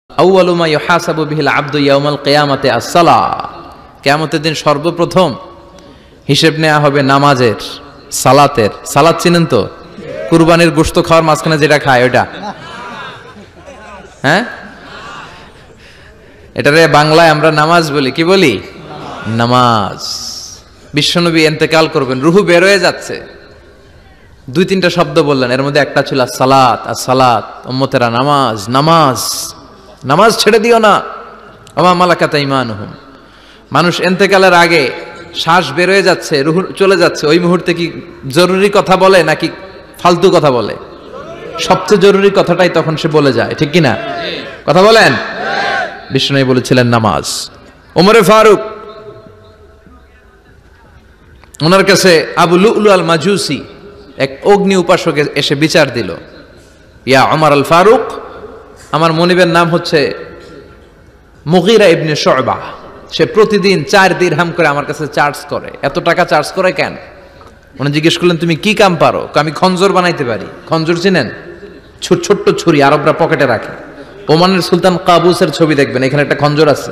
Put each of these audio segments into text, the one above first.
আউয়ালু মা ইউহাসাবু বিহিল আবদু ইয়াউমাল কিয়ামাতি আস-সালাহ। কিয়ামতের দিন সর্বপ্রথম হিসেব নেওয়া হবে নামাজের, সালাতের। সালাত চিনেন তো? কুরবানির গোশত খাওয়ার মাঝখানে যেটা খায় ওটা, হ্যাঁ, এটারে বাংলায় আমরা নামাজ বলি। কি বলি? নামাজ। বিশ্বনবী ইন্তেকাল করবেন, রুহু বের হয়ে যাচ্ছে, দুই তিনটা শব্দ বললেন, এর মধ্যে একটা ছিল সালাত। আর সালাত, উম্মতেরা নামাজ, নামাজ, নামাজ ছেড়ে দিও না। ওমা মালাকাত আইমানুহুম। মানুষ ইন্তেকালের আগে শ্বাস বের হয়ে যাচ্ছে, রুহু চলে যাচ্ছে, ওই মুহূর্তে কি জরুরি কথা বলে নাকি ফালতু কথা বলে? সবচেয়ে জরুরি কথাটাই তখন সে বলে যায়, ঠিক কিনা? কথা বলেন। বিষ্ণু বলেছিলেন নামাজ। ওমরে ফারুক, ওনার কাছে আবু লুলু আল মাজুসি এক অগ্নি উপাসক এসে বিচার দিল, ইয়া ওমর আল ফারুক, আমার মনিবের নাম হচ্ছে মুগীরা ইবনে শুবা, সে প্রতিদিন 4 দিরহাম করে আমার কাছে চার্জ করে। এত টাকা চার্জ করে কেন? উনি জিজ্ঞেস করলেন, তুমি কি কাম পারো? আমি খঞ্জর বানাইতে পারি। খঞ্জর চিনেন? ছোট্ট ছুরি, আরবরা পকেটে রাখে। ওমানের সুলতান কাবুসের ছবি দেখবেন, এখানে একটা খঞ্জর আছে।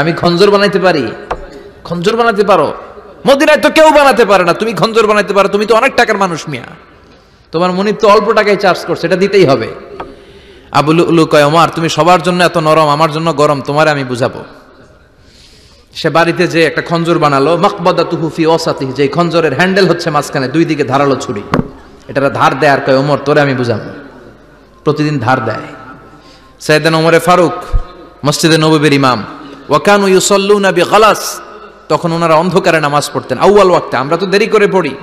আমি খঞ্জর বানাইতে পারি। খঞ্জর বানাতে পারো? মদিনায় তো কেউ বানাতে পারে না, তুমি খঞ্জর বানাইতে পারো? তুমি তো অনেক টাকার মানুষ মিয়া, তোমার মনিব তো অল্প টাকায় চার্জ করছে, এটা দিতেই হবে। আবু লুলু কয়, ওমর তুমি সবার জন্য এত নরম, আমার জন্য গরম, তোমারে আমি বুঝাবো। সে বাড়িতে যে একটা খঞ্জর বানালো, মাকবাদাতুহু ফি ওয়াসাতিহি, যে খঞ্জরের হ্যান্ডেল হচ্ছে মাঝখানে, দুই দিকে ধারালো ছুরি, এটার ধার দেয়। আর কয়, ওমর তোরে আমি বুঝাবো। প্রতিদিন ধার দেয়। সাইয়েদনা ওমরে ফারুক মসজিদে নববীর ইমাম, ওয়া কানু ইউসাল্লুনা বিগালাস, তখন ওনারা অন্ধকারে নামাজ পড়তেন আউয়াল ওয়াক্তে। আমরা তো দেরি করে পড়ি,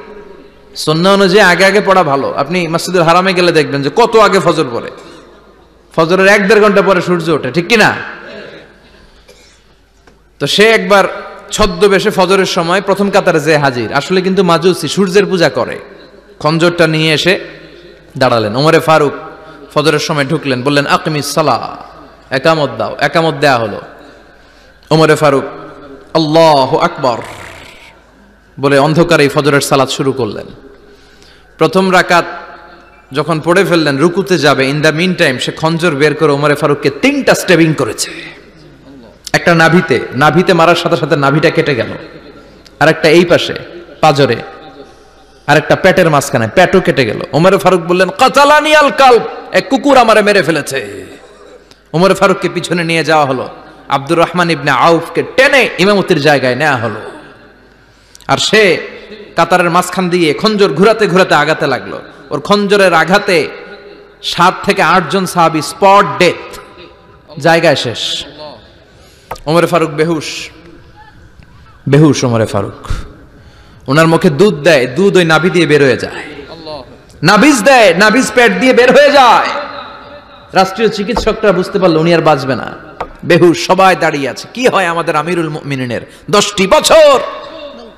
সুন্নাহ অনুযায়ী আগে আগে পড়া ভালো। আপনি মসজিদুল হারামে গেলে দেখবেন যে কত আগে ফজর পড়ে, ফজরের 1-1.5 ঘন্টা পরে সূর্য ওঠে, ঠিক কিনা? তো সে একবার ছদ্মবেশে ফজরের সময় প্রথম কাতারে যে হাজির, আসলে কিন্তু মাজুসি, সূর্যের পূজা করে। খঞ্জরটা নিয়ে এসে দাঁড়ালেন। ওমরে ফারুক ফজরের সময় ঢুকলেন, বললেন আকিমিস সালাহ, একামত দাও। একামত দেয়া হলো। ওমরে ফারুক আল্লাহু আকবার বলে অন্ধকারে ফজরের সালাত শুরু করলেন। প্রথম রাকাত যখন পড়ে ফেললেন, রুকুতে যাবে, ইন দ্য মিন টাইম সে খঞ্জর বের করে ওমরে ফারুককে 3টা স্টেবিং করেছে। একটা নাভিতে মারার সাথে সাথে নাভিটা কেটে গেল, আর একটা এই পাশে পাজরে, আর একটা পেটের মাঝখানে, পেটও কেটে গেল। ওমরে ফারুক বললেন, কাতালানি আল কালব, এক কুকুর আমারে মেরে ফেলেছে। ওমরে ফারুককে পিছনে নিয়ে যাওয়া হলো। আব্দুর রহমান ইবনে আউফকে টেনে ইমামতির জায়গায় নেওয়া হলো। আর সে কাতারের মাঝখান দিয়ে খঞ্জর ঘুরাতে ঘুরাতে আগাতে লাগলো। ওর খঞ্জরের আঘাতে 7 থেকে 8 জন সাহাবী স্পট ডেথ, জায়গায় শেষ। ওমরে ফারুক বেহুশ। ওমরে ফারুক, ওনার মুখে দুধ দেয়, দুধ ওই নাভি দিয়ে বের হয়ে যায়। নাভিজ দেয়, নাভিজ পেট দিয়ে বের হয়ে যায়। রাষ্ট্রীয় চিকিৎসকরা বুঝতে পারলো উনি আর বাঁচবে না, বেহুশ। সবাই দাঁড়িয়ে আছে। কি হয় আমাদের আমিরুল মুমিনিনের? 10টি বছর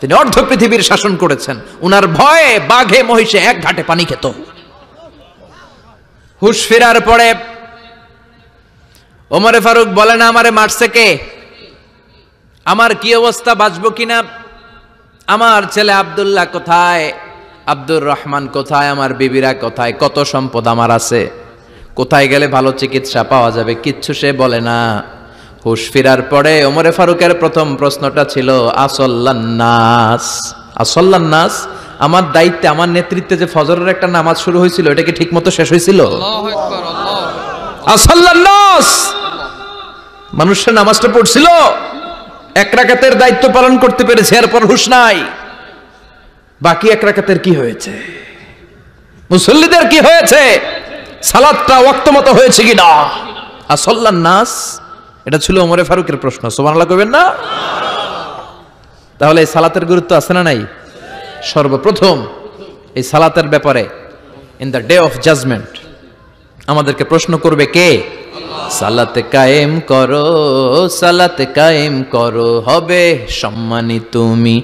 তিনি অর্ধ পৃথিবীর শাসন করেছেন। উনার ভয়ে বাঘে মহিষে এক ঘাটে পানি খেত। হুশ ফেরার পরে ওমরে ফারুক বলে না, আমারে মারছে কে? আমার কি অবস্থা, বাঁচবো কিনা? আমার ছেলে আব্দুল্লাহ কোথায়? আব্দুর রহমান কোথায়? আমার বিবিরা কোথায়? কত সম্পদ আমার আছে, কোথায় গেলে ভালো চিকিৎসা পাওয়া যাবে? কিচ্ছু সে বলে না। হুশ ফিরার পরে ওমরে ফারুকের প্রথম প্রশ্নটা ছিল, আসল্লান্নাস, আসল্লান্নাস, আমার দায়িত্বে, আমার নেতৃত্বে যে ফজরের একটা নামাজ শুরু হয়েছিল, এটা কি ঠিক মতো শেষ হয়েছিল? আসল্লান্নাস, মানুষের নামাজটা পড়ছিল, 1 রাকাতের দায়িত্ব পালন করতে পেরেছে, এরপর হুশ নাই। বাকি 1 রাকাতের কি হয়েছে? মুসল্লিদের কি হয়েছে? সালাতটা ওয়াক্ত মতো হয়েছে কিনা? আসল্লান্নাস, এটা ছিল ওমরে ফারুকের প্রশ্ন। সুবহানাল্লাহ কইবেন না? তাহলে এই সালাতের গুরুত্ব আছে না নাই? সর্বপ্রথম এই সালাতের ব্যাপারে in the day of judgement আমাদেরকে প্রশ্ন করবে কে? সালাতে কায়েম করো, সালাতে কায়েম করো, হবে সম্মানী তুমি,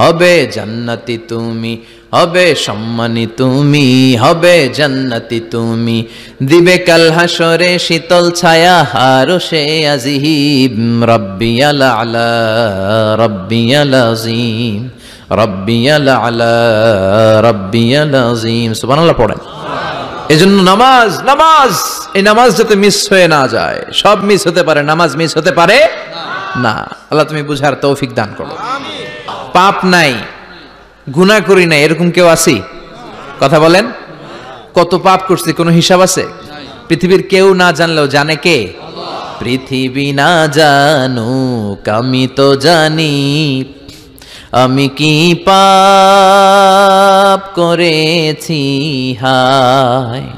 হবে জান্নাতি তুমি, হবে সম্মানী তুমি, হবে জান্নাতি তুমি, দিবে কাল হাসরে শীতল ছায়া আরশে আজিম, রব্বিয়াল আলা, রব্বিয়াল আযীম, রব্বিয়াল আলা, রব্বিয়াল আযীম। সুবহানাল্লাহ পড়েন। এজন্য নামাজ নামাজ, এই নামাজ যাতে মিস হয়ে না যায়। সব মিস হতে পারে, নামাজ মিস হতে পারে না। আল্লাহ তুমি বুঝার তৌফিক দান করো। পাপ নাই, গুনাহ করি নাই, এরকম কেউ আছি? কথা বলেন। কত পাপ করছি কোনো হিসাব আছে? পৃথিবীর কেউ না জানলেও জানে কে? পৃথিবী না জানুক আমি তো জানি, আমি কি পাপ করেছি হায়।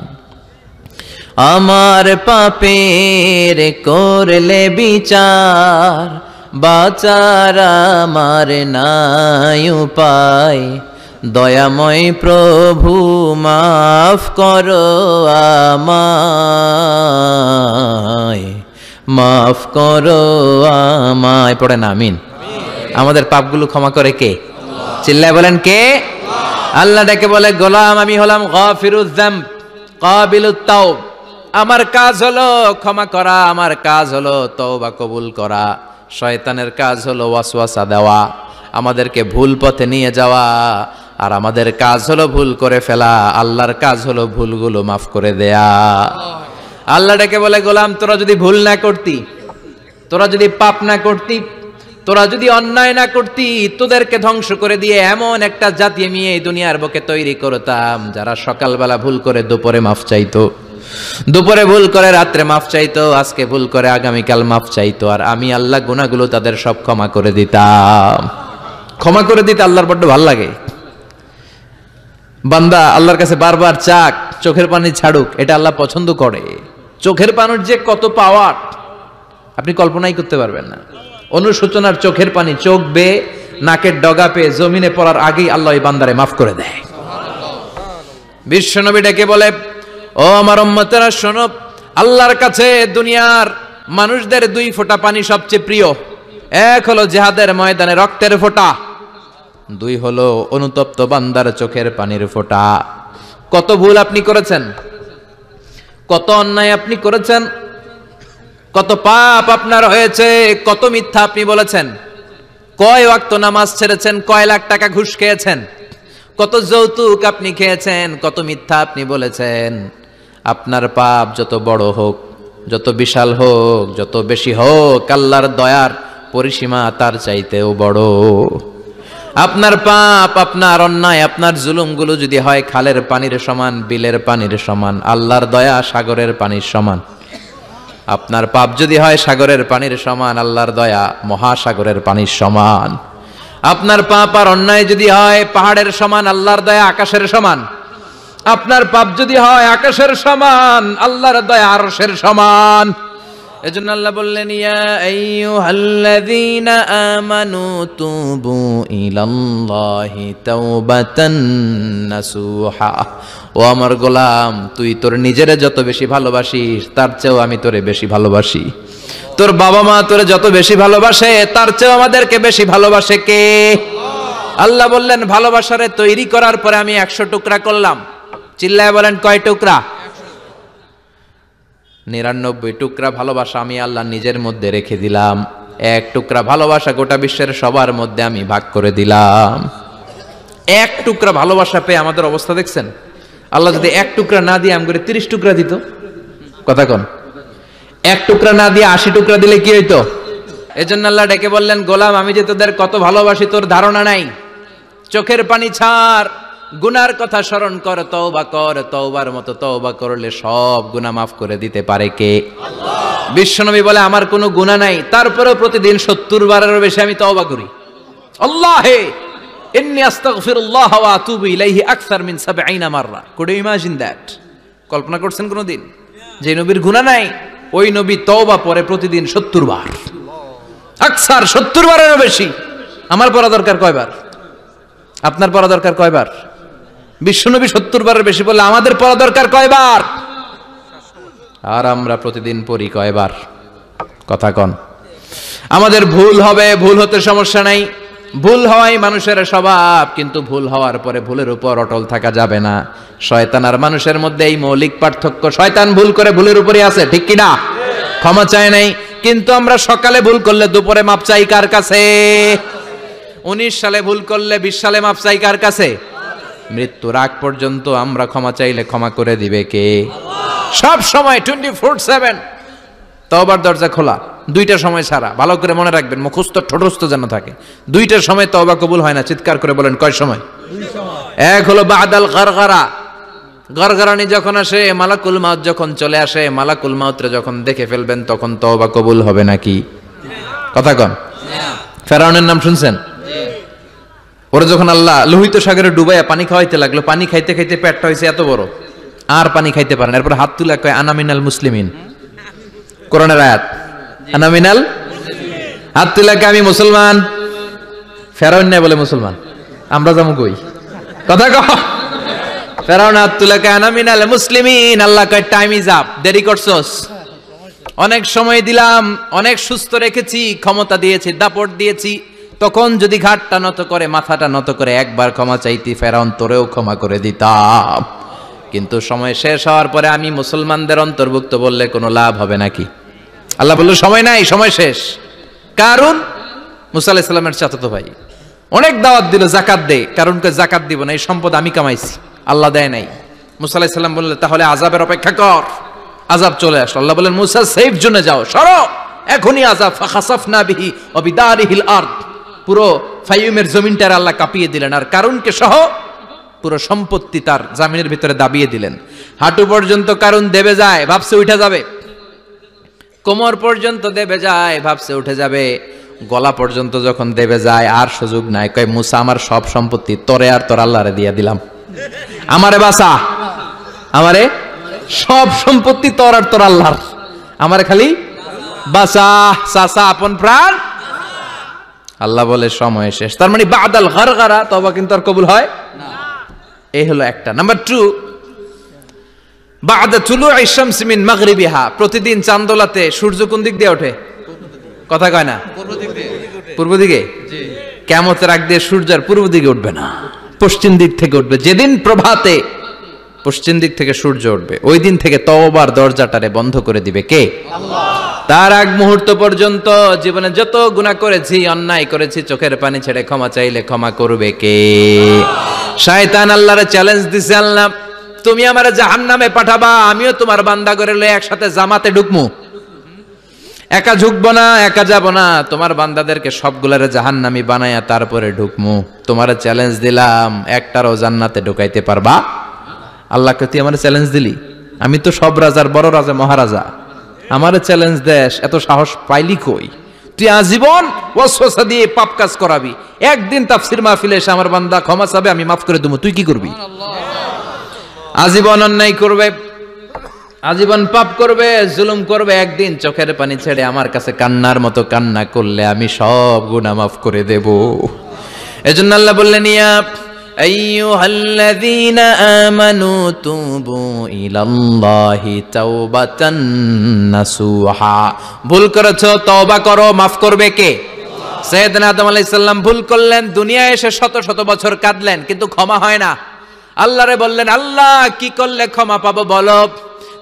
আমার পাপের করলে বিচার, বাঁচার আমার নাই উপায়। দয়াময় প্রভু মাফ করো আমায়, মাফ করো আমায়। পড়েন আমিন। আমাদের পাপগুলো ক্ষমা করে কে? চিল্লায় বলেন কে? আল্লাহ ডেকে বলে, গোলাম আমি হলাম গাফিরুয যামব কাবিলুত তাওব। আমার কাজ হলো ক্ষমা করা, আমার কাজ হলো তওবা কবুল করা। শয়তানের কাজ হলো ওয়াসওয়াসা দেওয়া, আমাদেরকে ভুল পথে নিয়ে যাওয়া। আর আমাদের কাজ হলো ভুল করে ফেলা, আল্লাহর কাজ হলো ভুলগুলো মাফ করে দেয়া। আল্লাহ ডেকে বলে, গোলাম তোরা যদি ভুল না করতি, তোরা যদি পাপ না করতি, তোরা যদি অন্যায় না করতি, তোদেরকে ধ্বংস করে দিয়ে এমন একটা জাতি আমি এই দুনিয়ার বুকে তৈরি করতাম যারা সকালবেলা ভুল করে দুপুরে মাফ চাইতো, দুপুরে ভুল করে রাত্রে মাফ চাইতো, আজকে ভুল করে আগামীকাল মাফ চাইতো। আর আমি আল্লাহ গুনাহগুলো তাদের সব ক্ষমা করে দিতাম। ক্ষমা করে দিতে আল্লাহর বড্ড ভালো লাগে। বান্দা আল্লাহর কাছে বারবার চাক, চোখের পানি ছাড়ুক, এটা আল্লাহ পছন্দ করে। চোখের পানির যে কত পাওয়ার আপনি কল্পনাই করতে পারবেন না। অনুশোচনার চোখের পানি, চোখ বেয়ে নাকের ডগা পেয়ে জমিনে পড়ার আগেই আল্লাহ এই বান্দারে মাফ করে দেয়। বিশ্বনবী ডেকে বলে, ও আমার উম্মতেরা শোনো, আল্লাহর কাছে দুনিয়ার মানুষদের দুই ফোঁটা পানি সবচেয়ে প্রিয়। এক হলো জিহাদের ময়দানে রক্তের ফোঁটা, দুই হলো অনুতপ্ত বান্দার চোখের পানির ফোঁটা। কত ভুল আপনি করেছেন, কত অন্যায় আপনি করেছেন, কত পাপ আপনার হয়েছে, কত মিথ্যা আপনি বলেছেন, কয় ওয়াক্ত নামাজ ছেড়েছেন, কয় লাখ টাকা ঘুষ খেয়েছেন, কত যৌতুক আপনি খেয়েছেন, কত মিথ্যা আপনি বলেছেন। আপনার পাপ যত বড় হোক, যত বিশাল হোক, যত বেশি হোক, আল্লাহর দয়ার পরিসীমা তার চাইতেও বড়। আপনার পাপ, আপনার অন্যায়, আপনার জুলুমগুলো যদি হয় খালের পানির সমান, বিলের পানির সমান, আল্লাহর দয়া সাগরের পানির সমান। আপনার পাপ যদি হয় সাগরের পানির সমান, আল্লাহর দয়া মহাসাগরের পানির সমান। আপনার পাপ আর অন্যায় যদি হয় পাহাড়ের সমান, আল্লাহর দয়া আকাশের সমান। আপনার পাপ যদি হয় আকাশের সমান, আল্লাহর দয়া আরশের সমান। এজন্য আল্লাহ বললেন, ইয়া আইয়ুহাল্লাযীনা আমানু তুবু ইলাল্লাহি তাওবাতান নাসুহা। ও আমার গোলাম, তুই তোর নিজেরে যত বেশি ভালোবাসিস তার চেয়েও আমি তোরে বেশি ভালোবাসি। তোর বাবা মা তোরে যত বেশি ভালোবাসে তার চেয়েও আমাদেরকে বেশি ভালোবাসে কে? আল্লাহ বললেন, ভালোবাসারে তৈরি করার পরে আমি 100 টুকরা করলাম। চিল্লায় বলেন কয় টুকরা? 99 টুকরা ভালোবাসা আমি আল্লাহ নিজের মধ্যে রেখে দিলাম। 1 টুকরা ভালোবাসা গোটা বিশ্বের সবার মধ্যে আমি ভাগ করে দিলাম। 1 টুকরা ভালোবাসা পেয়ে আমাদের অবস্থা দেখছেন? আল্লাহ যদি 1 টুকরা না দিয়ে আমগরে 30 টুকরা দিত, কথা কোন? 1 টুকরা না দিয়ে 80 টুকরা দিলে কি হইতো? এজন্য আল্লাহ ডেকে বললেন, গোলাম আমি যে তোদের কত ভালোবাসি তোর ধারণা নাই। চোখের পানি ছাড়, গুনার কথা স্মরণ কর, তওবা কর। তওবার মতো তওবা করলে সব গুনাহ মাফ করে দিতে পারে কে? আল্লাহ। বিশ্বনবী বলে, আমার কোনো গুনাহ নাই, তারপরেও প্রতিদিন 70 বারেরও বেশি আমি তওবা করি। আল্লাহে ইন্নী আস্তাগফিরুল্লাহ ওয়া আতুবু ইলাইহি আকসার মিন 70 মাররা। Could you imagine that? কল্পনা করছেন কোনদিন যে নবীর গুনাহ নাই, ওই নবী তওবা পড়ে প্রতিদিন 70 বার, আকসার 70 বারেরও বেশি। আমার পড়া দরকার কয়বার? আপনার পড়া দরকার কয়বার? বিশ্বনবী 70 বারের বেশি বললে আমাদের পড়া দরকার কয়বার? আর আমরা প্রতিদিন পড়ি কয়বার? কথা কন। আমাদের ভুল হবে, ভুল হতে সমস্যা নাই, ভুল হওয়াই মানুষের স্বভাব, কিন্তু ভুল হওয়ার পরে ভুলের উপর অটল থাকা যাবে না। শয়তান আর মানুষের মধ্যে এই মৌলিক পার্থক্য। শয়তান ভুল করে ভুলের উপরই আছে, ঠিক কিনা? ক্ষমা চায় নাই, কিন্তু আমরা সকালে ভুল করলে দুপুরে মাপ চাই কার কাছে? 19 সালে ভুল করলে 20 সালে মাপ চাই কার কাছে? মৃত্যুর আগ পর্যন্ত আমরা ক্ষমা চাইলে ক্ষমা করে দিবে কে? সব সময় 24/7 তওবার দরজা খোলা, দুইটা সময় ছাড়া। ভালো করে মনে রাখবেন, মুখস্থ ঠোঁটস্থ যেন থাকে। দুইটার সময় তওবা কবুল হয় না, চিৎকার করে বলেন কয় সময়? এক হলো বাদাল গারগারা, গরগরানি যখন আসে, মালাকুল মাউত যখন চলে আসে, মালাকুল মাউতরে যখন দেখে ফেলবেন তখন তওবা কবুল হবে নাকি? কথা কন। ফেরাউনের নাম শুনছেন? ওরা যখন আল্লাহ লোহিত সাগরে ডুবাইয়া পানি খাওয়াইতে লাগলো, পানি খাইতে খাইতে পেটটা হয়েছে এত বড়, আর পানি খাইতে পারেন। এরপর হাত তুলে কয় আনা মিনাল মুসলিমিন, কোরআনের আয়াত, আনা মিনাল, হাত তুলে কয় আমি মুসলমান। ফেরাউন না বলে মুসলমান, আমরা যাবো কই? কথা কও। ফেরাউন হাত তুলে কয় আনা মিনাল মুসলিমিন। আল্লাহ কয় টাইম ইজ আপ, দেরি করছস, অনেক সময় দিলাম, অনেক সুস্থ রেখেছি, ক্ষমতা দিয়েছি, দাপট দিয়েছি, তখন যদি ঘাটটা নত করে, মাথাটা নত করে একবার ক্ষমা চাইতি, ফেরাউন তোরেও ক্ষমা করে দিতাম। কিন্তু সময় শেষ হওয়ার পরে আমি মুসলমানদের অন্তর্ভুক্ত বললে কোনো লাভ হবে নাকি? আল্লাহ বলল সময় নাই, সময় শেষ। কারণ মুসা আলাইহিস সালামের চাচাতো ভাই অনেক দাওয়াত দিল, জাকাত দে, কারণকে জাকাত দিব না, এই সম্পদ আমি কামাইছি, আল্লাহ দেয় নাই। মুসা আলাইহিস সালাম বললেন তাহলে আযাবের অপেক্ষা কর। আযাব চলে আসলো। আল্লাহ বললেন মুসা সেফ জোনে যাও, সরো, এখনই আযাব। ফাখাসাফনা বিহি ওয়া বিদারিহিল আরদ, পুরো ফাইয়ুমের জমিনটার আল্লাহ কাঁপিয়ে দিলেন, আর কারুনকে সহ পুরো সম্পত্তি তার জামিনের ভিতরে দাবিয়ে দিলেন। হাঁটু পর্যন্ত কারুন দেবে যায়, ভাবছে উঠে যাবে, কোমর পর্যন্ত দেবে যায়, ভাবছে উঠে যাবে, গলা পর্যন্ত যখন দেবে যায় আর সুযোগ নাই। কয় মুসা আমার সব সম্পত্তি তোরে আর তোর আল্লাহরে দিয়া দিলাম, আমারে বাঁচা, আমারে সব সম্পত্তি তোর আর তোর আল্লাহর, আমারে খালি বাঁচা, চাচা আপন প্রাণ। আল্লাহ বলে সময় শেষ। তার মানে বাদাল গারগারা তওবা কিন্তু আর কবুল হয় না। এই হলো একটা। নাম্বার 2, বাদা তুলুই শামস মিন মাগরিবিহা, প্রতিদিন চাঁদোলাতে সূর্য কোন দিক দিয়ে ওঠে? কথা কয় না? পূর্ব দিকে। কিয়ামতের আগ দিয়ে সূর্য আর পূর্ব দিকে উঠবে না, পশ্চিম দিক থেকে উঠবে। যেদিন প্রভাতে পশ্চিম দিক থেকে সূর্য উঠবে, ওই দিন থেকে তওবার দরজাটারে বন্ধ করে দিবে কে? আল্লাহ। তার আগ মুহূর্ত পর্যন্ত জীবনে যত গুনাহ করেছি, অন্যায় করেছি, চোখের পানি ছেড়ে ক্ষমা চাইলে ক্ষমা করবে কে? শয়তান আল্লাহরে চ্যালেঞ্জ দিছে, আল্লাহ তুমি আমারে জাহান্নামে পাঠাবা, আমিও তোমার বান্দা করে লয়ে একসাথে জামাতে ঢুকমু, একা ঝুঁকবো না, একা যাব না, তোমার বান্দাদেরকে সবগুলারে জাহান্নামী বানায়া তারপরে ঢুকমু। তোমারে চ্যালেঞ্জ দিলাম, একটারও জান্নাতে ঢুকাইতে পারবা? আল্লাহকে তুই আমার চ্যালেঞ্জ দিলি? আমি তো সব রাজার বড় রাজা, মহারাজা, আমারে চ্যালেঞ্জ দেশ, এত সাহস পাইলি কই? তুই আজীবন ওয়াসওয়াসা দিয়ে পাপ কাজ করাবি, একদিন তাফসীর মাহফিলে এসে আমার বান্দা ক্ষমা চাবে, আমি মাফ করে দেবো, তুই কি করবি? আজীবন অন্যায় করবে, আজীবন পাপ করবে, জুলুম করবে, একদিন চোখের পানি ছেড়ে আমার কাছে কান্নার মতো কান্না করলে আমি সব গুনাহ মাফ করে দেব। এজন্য আল্লাহ বললেন ইয়া আইয়ুহাল্লাযীনা আমানু তুবু ইলাল্লাহি তাওবাতান নাসুহা, ভুল করেছো তওবা করো, মাফ করবে কে? সাইয়েদনা আদম আলাইহিস সালাম ভুল করলেন, দুনিয়ায় এসে শত শত বছর কাঁদলেন, কিন্তু ক্ষমা হয় না। আল্লাহরে বললেন আল্লাহ কি করলে ক্ষমা পাবো বলো?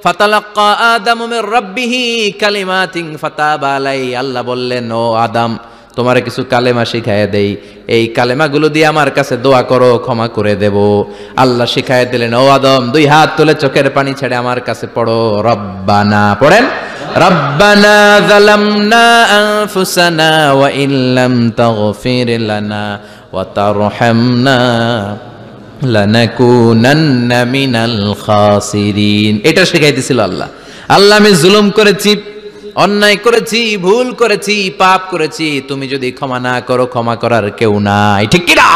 ফাতালাক্কা আদামু মির রাব্বিহি কালিমাতিন ফাতাবা আলাইহি, আল্লাহ বললেন ও আদম তোমারে কিছু কালেমা শিখাইয়া দেই, এই কালেমাগুলো দিয়ে আমার কাছে দোয়া করো, ক্ষমা করে দেব। আল্লাহ শিখাইয়া দিলেন ও আদম দুই হাত তুলে চোখের পানি ছেড়ে আমার কাছে পড়ো রব্বানা, পড়েন রব্বানা যালামনা আনফুসানা ওয়া ইল্লাম তাগফির লানা ওয়া তারহামনা লানাকুনান্না মিনাল খাসিরিন। এটা শিখাইতেছিল আল্লাহ। আল্লাহ আমি জুলুম করেছি, অন্যায় করেছি, ভুল করেছি, পাপ করেছি, তুমি যদি ক্ষমা না করো ক্ষমা করার কেউ নাই, ঠিক কি না?